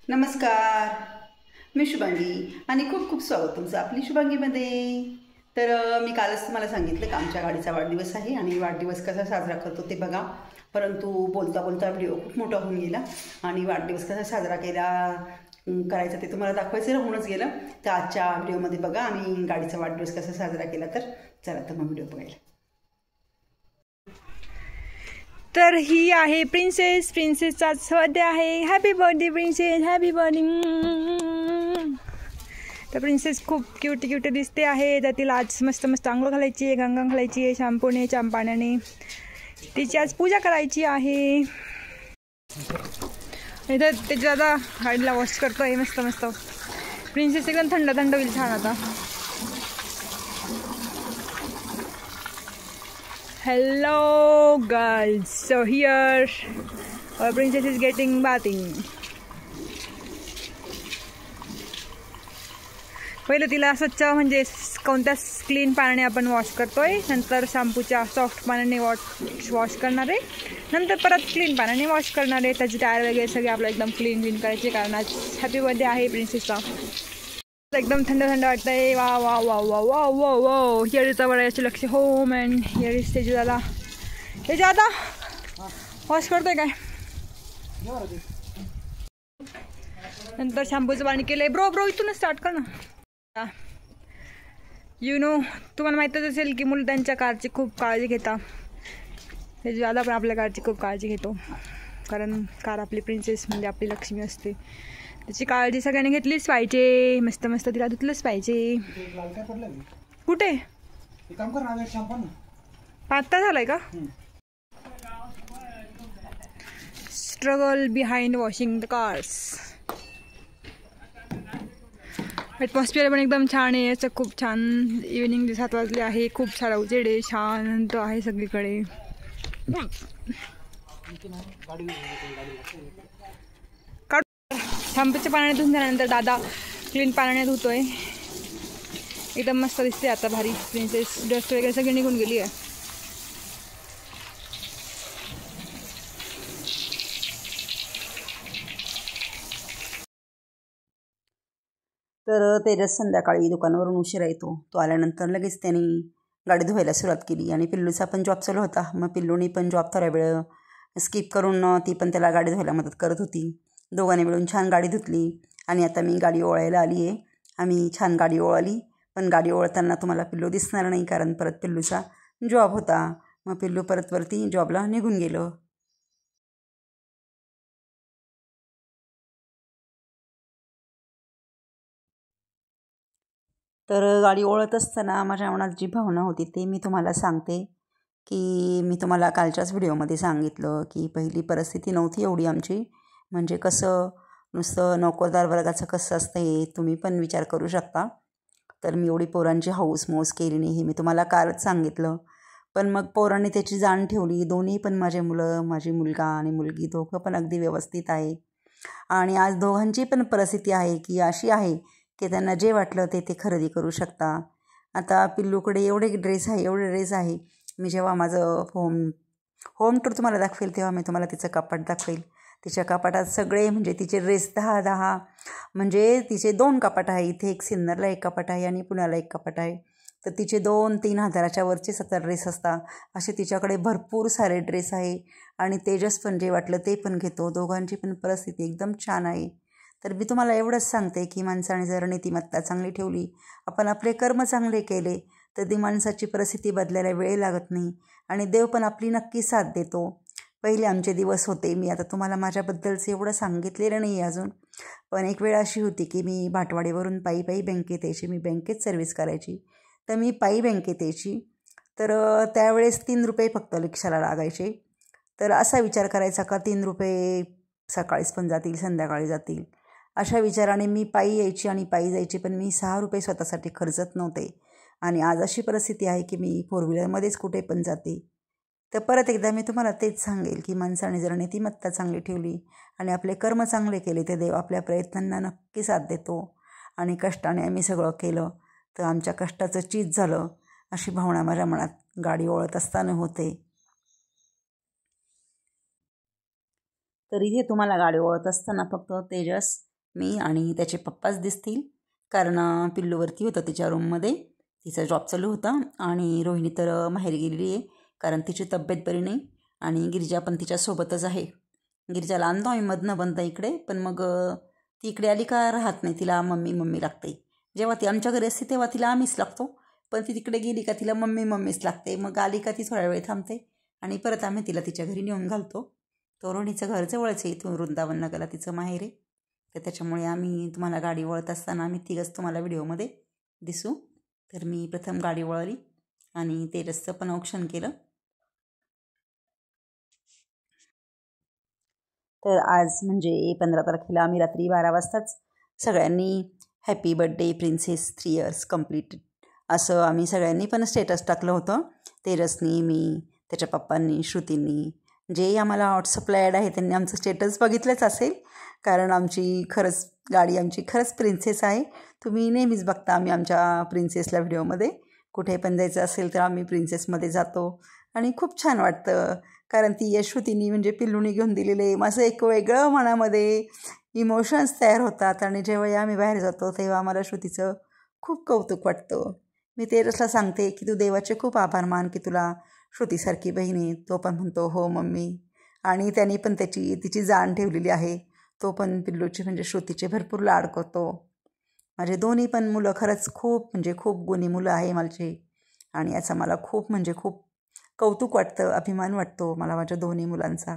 नमस्कार. मी शुभांगी आणि खूप खूप स्वागत तुमचं आपली शुभांगीमध्ये. मी कालच तुम्हाला सांगितलं की आमच्या गाडीचा वाढदिवस आहे आणि वाढदिवस कसा साजरा करतो ते बघा. परंतु बोलता बोलता व्हिडिओ खूप मोठा होऊन गेला आणि वाढदिवस कसा साजरा करायचा ते तुम्हाला दाखवायचं राहूनच गेलं. तर आजच्या व्हिडिओमध्ये बघा आम्ही गाडीचा वाढदिवस कसा साजरा केला. तर चला तर मग व्हिडिओ बघायला. तर ही आहे प्रिन्सेसचा बर्थडे आहे. Happy birthday princess, happy birthday. तर प्रिन्सेस खूप क्यूट दिसते आहे. तर तिला आज मस्त मस्त आंघोळ घालायची आहे, गंगा घालायची आहे, शॅम्पूने पाण्याने. तिची आज पूजा करायची आहे. इथं त्याची आता गाडीला वॉश करतोय मस्त मस्त. प्रिन्सेस एकदम थंड थंड होईल छान आता. Hello girls, so here our princess is getting bathing. पहिलं तिला स्वच्छ म्हणजे कोणत्या क्लीन पाण्याने आपण वॉश करतोय, नंतर शॅम्पूच्या सॉफ्ट पाण्याने वॉश करणार आहे, नंतर परत क्लीन पाण्याने वॉश करणार आहे. त्याचे टायर वगैरे सगळे आपलं एकदम क्लीन करायचे, कारण आज हॅपी बर्थडे आहे प्रिन्सेसचा. एकदम थंड थंड वाटतंय. वा वा वा वा वा वा वा. हिअर इज अवर याचे लक्ष home and here is Teju दादा. तेजू दादा वॉश करतोय काय? नंतर शॅम्पूचं पाणी केलंय. ब्रो इथूनच स्टार्ट कर ना. तुम्हाला माहीतच असेल की मुलं त्यांच्या कारची खूप काळजी घेतात. तेजू दादा पण आपल्या कारची खूप काळजी घेतो, कारण कार आपली प्रिन्सेस म्हणजे आपली लक्ष्मी असते. त्याची काळजी सगळ्यांनी घेतलीच पाहिजे. मस्त मस्त तिला धुतलंच पाहिजे. कुठे पात्ता झालाय का? Struggle behind washing the cars. Atmosphere पण एकदम छान आहे. याचं खूप छान. इव्हिनिंग 7 वाजले आहे. खूप सारा उजेड आहे. शांत आहे सगळीकडे. शॅम्पूच्या पाण्याने धुवून झाल्यानंतर दादा क्लीन पाण्याने धुतोय. एकदम मस्त दिसते आता भारी प्रिन्सेस. डस्ट वगैरे सगळी निघून गेली आहे. तर तेजस संध्याकाळी दुकानावरून उशिरा येतो. तो आल्यानंतर लगेच त्याने गाडी धुवायला सुरुवात केली आणि पिल्लूचा पण जॉब चालू होता. मग पिल्लूनी पण जॉब थोड्या वेळ स्किप करून ती पण त्याला गाडी धुवायला मदत करत होती. दोघांनी मिळून छान गाडी धुतली आणि आता मी गाडी ओळायला आली आहे. आम्ही छान गाडी ओळाली, पण गाडी ओळताना तुम्हाला पिल्लू दिसणार नाही, कारण परत पिल्लूचा जॉब होता. मग पिल्लू परत वरती जॉबला निघून गेलं. तर गाडी ओळत असताना माझ्या मनात जी भावना होती ते मी तुम्हाला सांगते. की मी तुम्हाला कालच्याच व्हिडिओमध्ये सांगितलं की पहिली परिस्थिती नव्हती एवढी आमची. म्हणजे कसं नुसतं नोकरदार वर्गाचं कसं असतं हे तुम्ही पण विचार करू शकता. तर मी एवढी पोरांची हौसमौस केली नाही हे मी तुम्हाला कालच सांगितलं. पण मग पोरांनी त्याची जाण ठेवली. दोन्ही पण माझे मुलं, माझी मुलगा आणि मुलगी दोघं पण अगदी व्यवस्थित आहे. आणि आज दोघांची पण परिस्थिती आहे की अशी आहे की त्यांना जे वाटलं ते खरेदी करू शकता. आता पिल्लूकडे एवढे ड्रेस आहे. मी जेव्हा माझं होम टूर तुम्हाला दाखवेल तेव्हा मी तुम्हाला तिचं कपाट दाखवेल. तिच्या कपाटात सगळे म्हणजे तिचे ड्रेस 10 म्हणजे तिचे 2 कपाट आहे. इथे एक सिन्नरला एक कपाट आहे आणि पुण्याला एक कपाट आहे. तर तिचे 2-3 हजाराच्या वरचेच आता ड्रेस असतात. असे तिच्याकडे भरपूर सारे ड्रेस आहे. आणि तेजस पण जे वाटलं ते पण घेतो. दोघांची पण परिस्थिती एकदम छान आहे. तर मी तुम्हाला एवढंच सांगते की माणसाने जर नीतिमत्ता चांगली ठेवली, आपण आपले कर्म चांगले केले, तर ती माणसाची परिस्थिती बदलायला वेळ लागत नाही आणि देव पण आपली नक्की साथ देतो. पहिले आमचे दिवस होते. मी आता तुम्हाला माझ्याबद्दलचं एवढं सांगितलेलं नाही अजून, पण एक वेळ अशी होती की मी भाटवाडीवरून पायी बँकेत यायची. मी बँकेत सर्व्हिस करायची, तर मी पायी बँकेत यायची. तर त्यावेळेस 3 रुपये फक्त रिक्षाला लागायचे. तर असा विचार करायचा का 3 रुपये सकाळीच पण जातील, संध्याकाळी जातील, अशा विचाराने मी पायी यायची आणि पायी जायची. पण मी 6 रुपये स्वतःसाठी खर्चत नव्हते. आणि आज अशी परिस्थिती आहे की मी 4 व्हीलरमध्येच कुठे पण जाते. तर परत एकदा मी तुम्हाला तेच सांगेल की माणसाने जर नीतिमत्ता चांगली ठेवली आणि आपले कर्म चांगले केले, तर देव आपल्या प्रयत्नांना नक्की साथ देतो. आणि कष्टाने आम्ही सगळं केलं तर आमच्या कष्टाचं चीज झालं, अशी भावना माझ्या मनात गाडी ओळत असताना होते. तर इथे तुम्हाला गाडी ओळत असताना फक्त तेजस मी आणि त्याचे पप्पाच दिसतील, कारण पिल्लूवरती होतं तिच्या रूममध्ये, तिचा जॉब चालू होता. आणि रोहिणी तर माहेरी गेलेली आहे कारण तिची तब्येत बरी नाही. आणि गिरिजा पण तिच्यासोबतच आहे. गिरिजाला आणतो आम्ही मधनं इकडे, पण मग ती इकडे आली का राहत नाही, तिला मम्मी मम्मी लागते. जेव्हा ती आमच्या घरी असते तेव्हा तिला आम्हीच लागतो, पण ती तिकडे गेली का तिला मम्मी मम्मीच लागते. मग आली का ती थोड्या वेळ थांबते आणि परत आम्ही तिला तिच्या घरी नेऊन घालतो. तो रोहिणीचं घर जवळच आहे, इथून वृंदावन नगरला तिचं माहेर आहे. तर त्याच्यामुळे आम्ही तुम्हाला गाडी वळत असताना आम्ही तिघंच तुम्हाला व्हिडिओमध्ये दिसू. तर मी प्रथम गाडी वळली आणि टेरेसचं पण औक्षण केलं. तर आज म्हणजे 15 तारखेला आम्ही रात्री 12 वाजताच सगळ्यांनी happy birthday princess 3 years completed असं आम्ही सगळ्यांनी पण स्टेटस टाकलं होतं. तेरसनी, मी, त्याच्या पप्पांनी, श्रुतींनी. जे आम्हाला व्हॉट्सअपला ॲड आहे त्यांनी आमचं स्टेटस बघितलंच असेल, कारण आमची खरंच प्रिन्सेस आहे. तुम्ही नेहमीच बघता आम्ही आमच्या प्रिन्सेसला व्हिडिओमध्ये. कुठे पण जायचं असेल तर आम्ही प्रिन्सेसमध्ये जातो आणि खूप छान वाटतं, कारण ती श्रुतींनी म्हणजे पिल्लूनी घेऊन दिलेले माझं एक वेगळं मनामध्ये इमोशन्स तयार होतात. आणि जेव्हा आम्ही बाहेर जातो तेव्हा आम्हाला श्रुतीचं खूप कौतुक वाटतं. मी तेरसला सांगते की तू देवाचे खूप आभार मान की तुला श्रुतीसारखी बहिणी. तो पण म्हणतो हो मम्मी. आणि त्यांनी पण तिची जाण ठेवलेली आहे. तो पण पिल्लूची म्हणजे श्रुतीचे भरपूर लाड करतो. माझे दोन्ही पण मुलं खरंच खूप गुणी मुलं आहे माझे. आणि याचा मला खूप कौतुक वाटतं, अभिमान वाटतो मला माझ्या दोन्ही मुलांचा.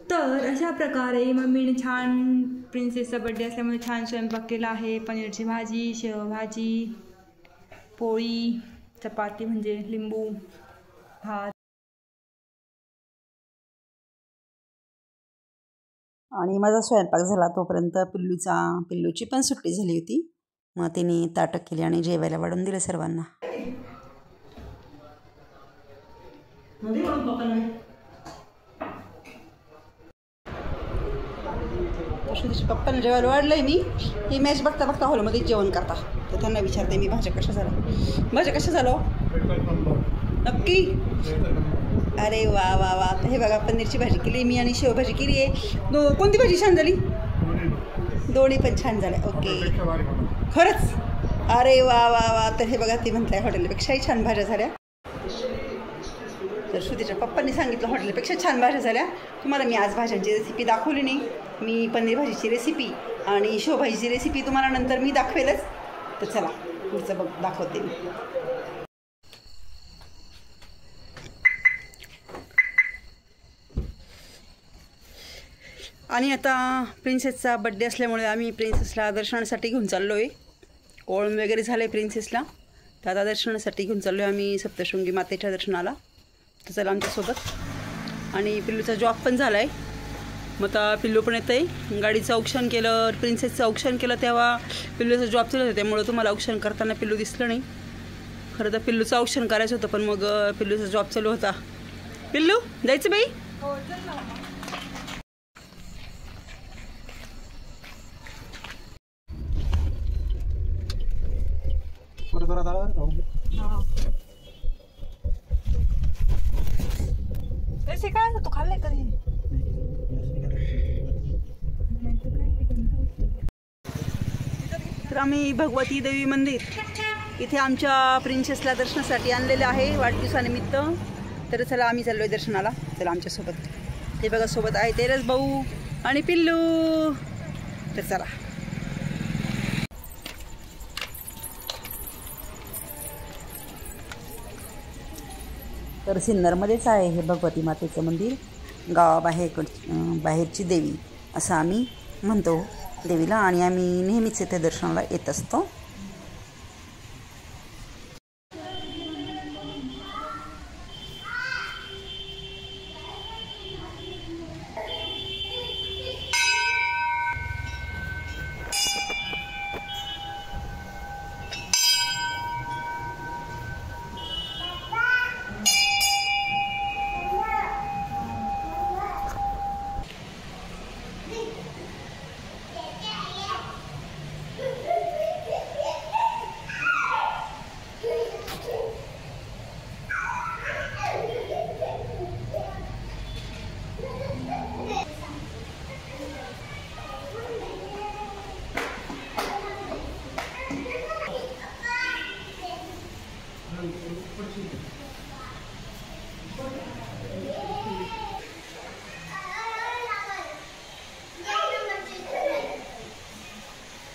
तर अशा प्रकारे मम्मीने छान प्रिन्सेसचा बड्डे असल्यामुळे छान स्वयंपाक केला आहे. पनीरची भाजी, शेवभाजी, पोळी, चपाती म्हणजे लिंबू, भात. आणि माझा स्वयंपाक झाला तोपर्यंत पिल्लूची पण सुट्टी झाली होती. मग तिने ताटं केली आणि जेवायला वाढून दिलं सर्वांना. श्रुतीच्या पप्पांना जेवायला वाढलंय मी. ही मॅच बघता हॉलमध्ये जेवण करता. तर त्यांना विचारते मी भाज्या कशा झालो नक्की. अरे वा वा वा. तर हे बघा पनीरची भाजी केली मी आणि शेवभाजी केली आहे. कोणती भाजी छान झाली? दोन्ही पण छान झाल्या. ओके खरंच. अरे वा वा वा. तर हे बघा ती म्हणताय हॉटेलपेक्षाही छान भाज्या झाल्या. तर श्रुतीच्या पप्पांनी सांगितलं हॉटेलपेक्षा छान भाज्या झाल्या. तुम्हाला मी आज भाज्यांची रेसिपी दाखवली नाही. मी पनीर भाजीची रेसिपी आणि शेवभाजीची रेसिपी तुम्हाला नंतर मी दाखवेलच. तर चला पुढचं दाखवते मी. आणि आता प्रिन्सेसचा बड्डे असल्यामुळे आम्ही प्रिन्सेसला दर्शनासाठी घेऊन चाललो आहे. ओळण वगैरे झालं आहे प्रिन्सेसला. तर आता दर्शनासाठी घेऊन चाललो आहे आम्ही सप्तशृंगी मातेच्या दर्शनाला. तर चला आमच्यासोबत. आणि पिल्लूचा जॉब पण झाला आहे. मग आता पिल्लू पण येतं आहे. गाडीचं औक्षण केलं, प्रिन्सेसचं औक्षण केलं तेव्हा पिल्लूचा जॉब चालू होता, त्यामुळं तुम्हाला औक्षण करताना पिल्लू दिसलं नाही. खरं तर पिल्लूचं औक्षण करायचं होतं, पण मग पिल्लूचा जॉब चालू होता. पिल्लू जायचं बाई? खाल्ले कधी? तर आम्ही भगवती देवी मंदिर इथे आमच्या प्रिन्सेसला दर्शनासाठी आणलेले आहे वाढदिवसानिमित्त. तर चला आम्ही चाललोय दर्शनाला. चला आमच्यासोबत. ते बघा सोबत आहे तेरस भाऊ आणि पिल्लू. तर चला. तर सिन्नरमध्येच आहे हे भगवती मातेचं मंदिर. बाहेरची देवी असं आम्ही म्हणतो देवीला, आणि आम्ही नेहमीच इथे दर्शनाला येत असतो.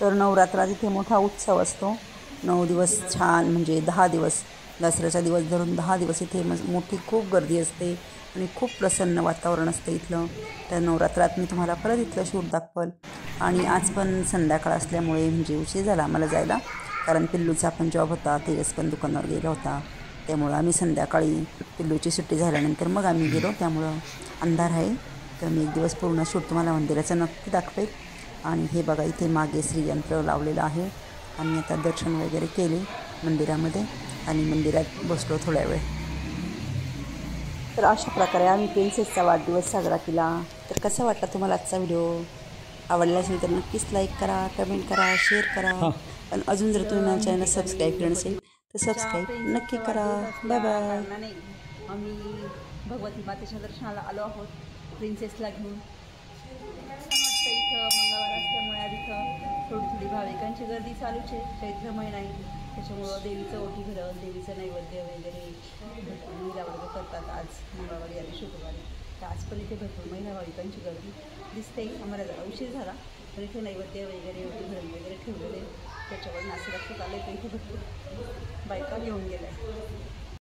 तर नवरात्रात इथे मोठा उत्सव असतो. 9 दिवस छान, म्हणजे 10 दिवस दसऱ्याचा दिवस धरून 10 दिवस इथे मोठी खूप गर्दी असते आणि खूप प्रसन्न वातावरण असतं इथलं. तर नवरात्रात मी तुम्हाला परत इथलं शूट दाखवल. आणि आज पण संध्याकाळ असल्यामुळे म्हणजे उशीर झाला आम्हाला जायला, कारण पिल्लूचा पण जॉब होता, तेजस पण दुकानावर गेला होता. त्यामुळं आम्ही संध्याकाळी पिल्लूची सुट्टी झाल्यानंतर मग आम्ही गेलो. त्यामुळं अंधार आहे. तर मी एक दिवस पूर्ण शूट तुम्हाला मंदिराचं नक्की दाखवेल. आणि हे बघा इथे मागे श्रीयंत्र लावलेलं आहे. आम्ही आता दर्शन वगैरे केले मंदिरामध्ये आणि मंदिरात बसलो थोड्या वेळ. तर अशा प्रकारे आम्ही प्रिन्सेसचा वाढदिवस साजरा केला. तर कसा वाटला तुम्हाला आजचा व्हिडिओ? आवडला असेल तर नक्कीच लाईक करा, कमेंट करा, शेअर करा. पण अजून जर तुम्ही माझ्या चॅनल सबस्क्राईब केलं नसेल तर सबस्क्राईब नक्की करा. Bye bye. आम्ही भगवती मातेच्या दर्शनाला आलो आहोत प्रिन्सेसला घेऊन. इथं मंगळवार असल्यामुळे आज इथं थोडी भाविकांची गर्दी चालूच आहे. चैत्र महिना आहे त्याच्यामुळं देवीचं ओटी भरण, देवीचं नैवेद्य वगैरे महिला वर्ग करतात आज मंगळवारी आणि शुक्रवारी. तर आज पण इथे भरपूर महिला भाविकांची गर्दी दिसते. आम्हाला जरा उशीर झाला तर इथे नैवेद्य वगैरे ओटी भरण वगैरे ठेवलेले. त्याच्यावर असं लक्षात आलं की इथे भरपूर बायका घेऊन गेल्या.